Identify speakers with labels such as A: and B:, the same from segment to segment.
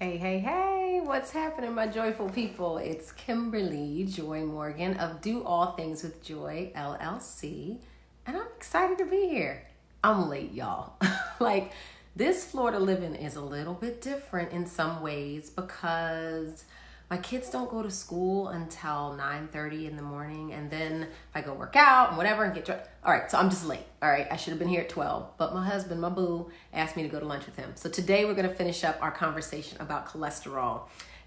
A: Hey, hey, hey, what's happening, my joyful people? It's Kimberly Joy Morgan of Do All Things with Joy, LLC, and I'm excited to be here. I'm late, y'all. Like, this Florida living is a little bit different in some ways because my kids don't go to school until 9:30 in the morning, and then I go work out and whatever and get dressed. All right, so I'm just late. All right, I should have been here at 12, but my husband, my boo, asked me to go to lunch with him. So today we're going to finish up our conversation about cholesterol.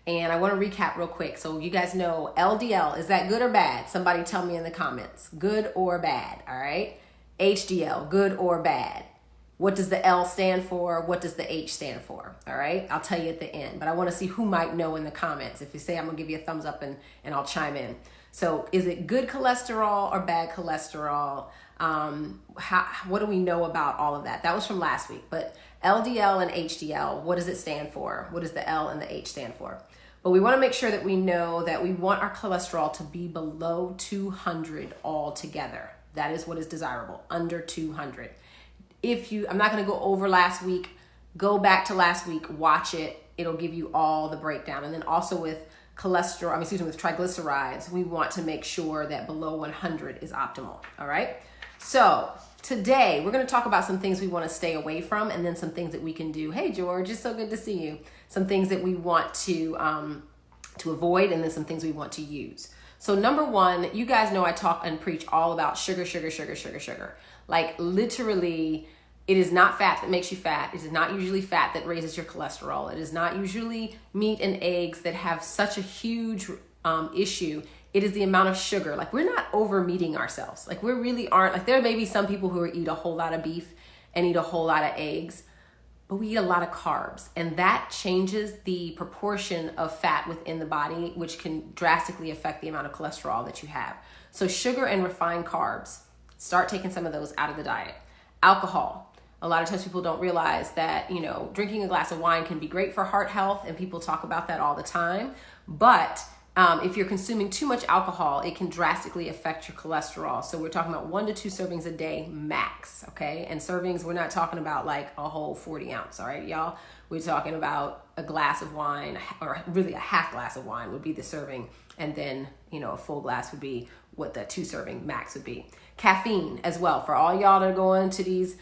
A: And I want to recap real quick. So you guys know LDL, is that good or bad? Somebody tell me in the comments. Good or bad, all right? HDL, good or bad? What does the L stand for? What does the H stand for? All right, I'll tell you at the end, but I want to see who might know in the comments. If you say, I'm gonna give you a thumbs up and I'll chime in. So is it good cholesterol or bad cholesterol? What do we know about all of that? That was from last week, but LDL and HDL, what does it stand for? What does the L and the H stand for? But we want to make sure that we know that we want our cholesterol to be below 200 altogether. That is what is desirable, under 200. I'm not going to go over last week, go back to last week, watch it. It'll give you all the breakdown. And then also with with triglycerides, we want to make sure that below 100 is optimal. All right. So today we're going to talk about some things we want to stay away from, and then some things that we can do. Hey, George, it's so good to see you. Some things that we want to avoid, and then some things we want to use. So number one, you guys know I talk and preach all about sugar. Like literally, it is not fat that makes you fat. It is not usually fat that raises your cholesterol. It is not usually meat and eggs that have such a huge issue. It is the amount of sugar. Like, we're not over meating ourselves. Like, we really aren't. Like, there may be some people who eat a whole lot of beef and eat a whole lot of eggs, but we eat a lot of carbs, and that changes the proportion of fat within the body, which can drastically affect the amount of cholesterol that you have. So sugar and refined carbs, start taking some of those out of the diet. Alcohol. A lot of times people don't realize that, drinking a glass of wine can be great for heart health, and people talk about that all the time. But if you're consuming too much alcohol, it can drastically affect your cholesterol. So we're talking about 1 to 2 servings a day max, okay? And servings, we're not talking about like a whole 40 ounce, all right, y'all? We're talking about a glass of wine, or really a half glass of wine would be the serving. And then, a full glass would be what the 2 serving max would be. Caffeine as well. For all y'all that are going to these,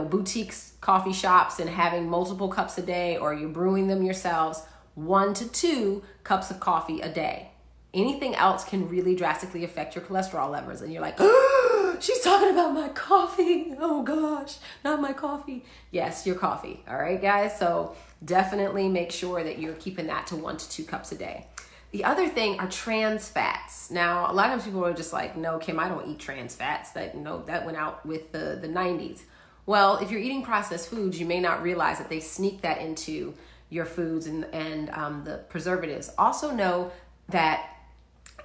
A: boutiques, coffee shops and having multiple cups a day, or you're brewing them yourselves, 1 to 2 cups of coffee a day. Anything else can really drastically affect your cholesterol levels. And you're like, oh, she's talking about my coffee. Oh gosh, not my coffee. Yes, your coffee. All right, guys. So definitely make sure that you're keeping that to 1 to 2 cups a day. The other thing are trans fats. Now, a lot of times people are just like, no, Kim, I don't eat trans fats. That went out with the 90s. Well, if you're eating processed foods, you may not realize that they sneak that into your foods and the preservatives. Also know that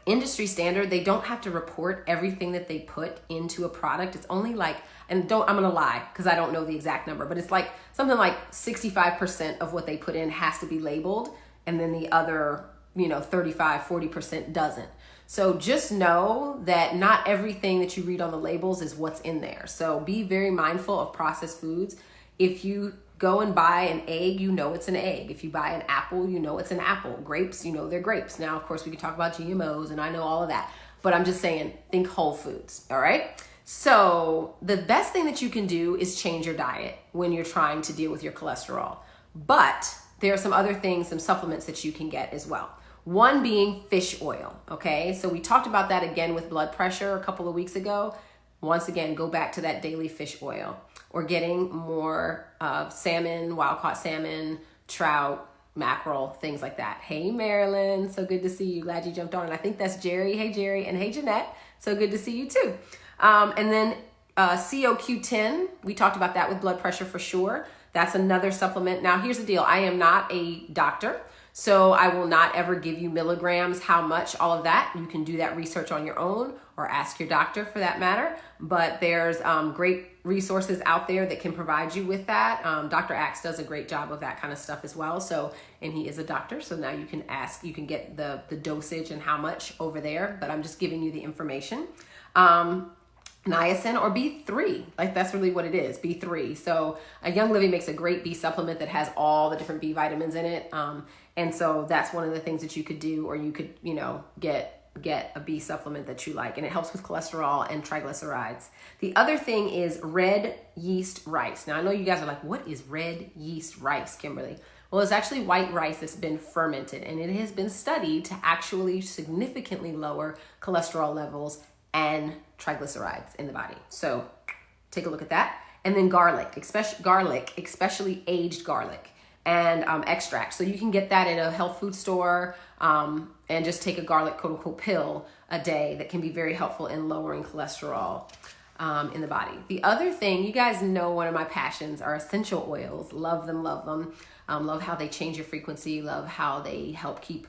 A: industry standard, they don't have to report everything that they put into a product. It's only like, I'm gonna lie because I don't know the exact number, but it's like something like 65% of what they put in has to be labeled, and then the other 35-40% doesn't. So just know that not everything that you read on the labels is what's in there. So be very mindful of processed foods. If you go and buy an egg, it's an egg. If you buy an apple, it's an apple. Grapes, they're grapes. Now, of course, we can talk about GMOs, and I know all of that, but I'm just saying, think whole foods, all right? So the best thing that you can do is change your diet when you're trying to deal with your cholesterol. But there are some other things, some supplements that you can get as well. One being fish oil, okay? So we talked about that again with blood pressure a couple of weeks ago. Once again, go back to that daily fish oil, or getting more salmon, wild-caught salmon, trout, mackerel, things like that. Hey, Marilyn, so good to see you. Glad you jumped on. And I think that's Jerry. Hey, Jerry, and hey, Jeanette. So good to see you too. And then CoQ10, we talked about that with blood pressure for sure. That's another supplement. Now, here's the deal. I am not a doctor, so I will not ever give you milligrams, how much, all of that. You can do that research on your own, or ask your doctor for that matter. But there's great resources out there that can provide you with that. Dr. Axe does a great job of that kind of stuff as well. So, and he is a doctor, so now you can get the dosage and how much over there, but I'm just giving you the information. niacin or B3. Like that's really what it is, B3. So Young Living makes a great B supplement that has all the different B vitamins in it. And so that's one of the things that you could do, or you could, get a B supplement that you like, and it helps with cholesterol and triglycerides. The other thing is red yeast rice. Now I know you guys are like, what is red yeast rice, Kimberly? Well, it's actually white rice that's been fermented, and it has been studied to actually significantly lower cholesterol levels and triglycerides in the body. So take a look at that. And then garlic, especially aged garlic, and extract. So you can get that at a health food store, and just take a garlic quote unquote pill a day that can be very helpful in lowering cholesterol in the body. The other thing, you guys know one of my passions are essential oils. Love them, love them. Love how they change your frequency, love how they help keep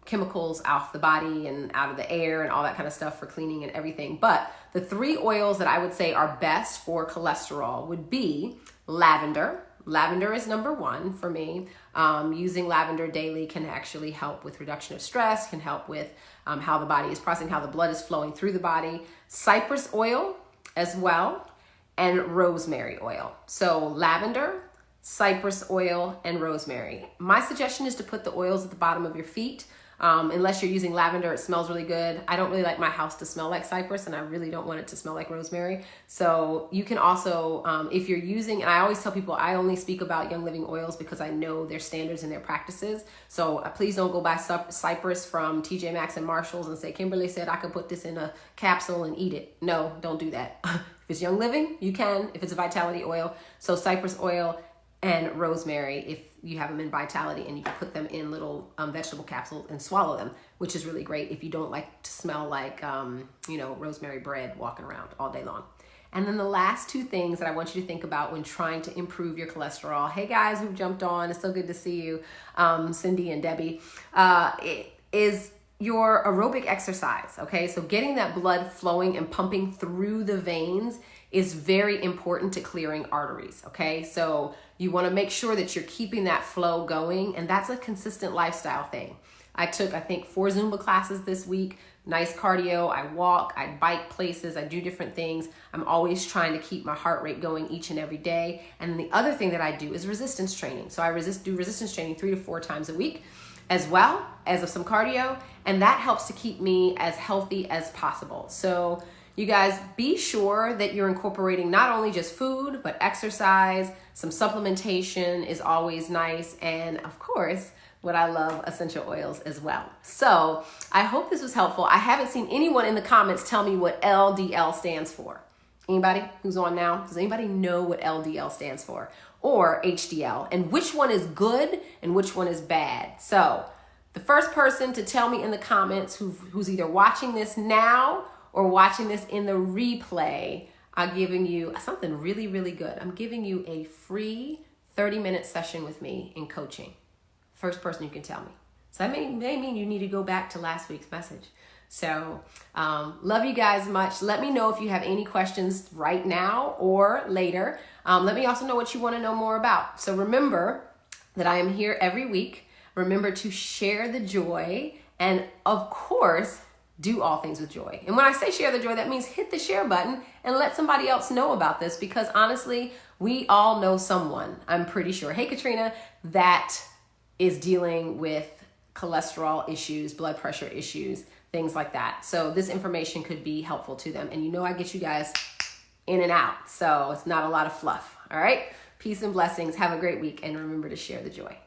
A: chemicals off the body and out of the air and all that kind of stuff for cleaning and everything. But the 3 oils that I would say are best for cholesterol would be lavender. Lavender is number 1 for me. Using lavender daily can actually help with reduction of stress, can help with how the body is processing, how the blood is flowing through the body. Cypress oil as well, and rosemary oil. So lavender, cypress oil, and rosemary. My suggestion is to put the oils at the bottom of your feet. Unless you're using lavender, it smells really good. I don't really like my house to smell like cypress, and I really don't want it to smell like rosemary. So you can also, if you're using, and I always tell people I only speak about Young Living oils because I know their standards and their practices. So please don't go buy cypress from TJ Maxx and Marshalls and say, Kimberly said I could put this in a capsule and eat it. No, don't do that. If it's Young Living, you can. If it's a Vitality oil, so cypress oil and rosemary, if you have them in Vitality, and you can put them in little vegetable capsules and swallow them, which is really great if you don't like to smell like, rosemary bread walking around all day long. And then the last 2 things that I want you to think about when trying to improve your cholesterol. Hey guys who've jumped on, it's so good to see you, Cindy and Debbie, is your aerobic exercise, okay? So getting that blood flowing and pumping through the veins is very important to clearing arteries, okay? So you wanna make sure that you're keeping that flow going, and that's a consistent lifestyle thing. I took, I think, 4 Zumba classes this week, nice cardio, I walk, I bike places, I do different things. I'm always trying to keep my heart rate going each and every day. And then the other thing that I do is resistance training. So I do resistance training 3 to 4 times a week, as well as some cardio, and that helps to keep me as healthy as possible. So you guys, be sure that you're incorporating not only just food, but exercise. Some supplementation is always nice, and of course, what I love, essential oils as well. So I hope this was helpful. I haven't seen anyone in the comments tell me what LDL stands for. Anybody who's on now? Does anybody know what LDL stands for? Or HDL, and which one is good and which one is bad? So the first person to tell me in the comments who's either watching this now or watching this in the replay, I'm giving you something really, really good. I'm giving you a free 30-minute session with me in coaching. First person you can tell me. So that may mean you need to go back to last week's message. So love you guys much. Let me know if you have any questions right now or later. Let me also know what you want to know more about. So remember that I am here every week. Remember to share the joy, and of course, do all things with joy. And when I say share the joy, that means hit the share button and let somebody else know about this, because honestly, we all know someone, I'm pretty sure, hey Katrina, that is dealing with cholesterol issues, blood pressure issues, things like that. So this information could be helpful to them. And you know I get you guys in and out, so it's not a lot of fluff, all right? Peace and blessings. Have a great week, and remember to share the joy.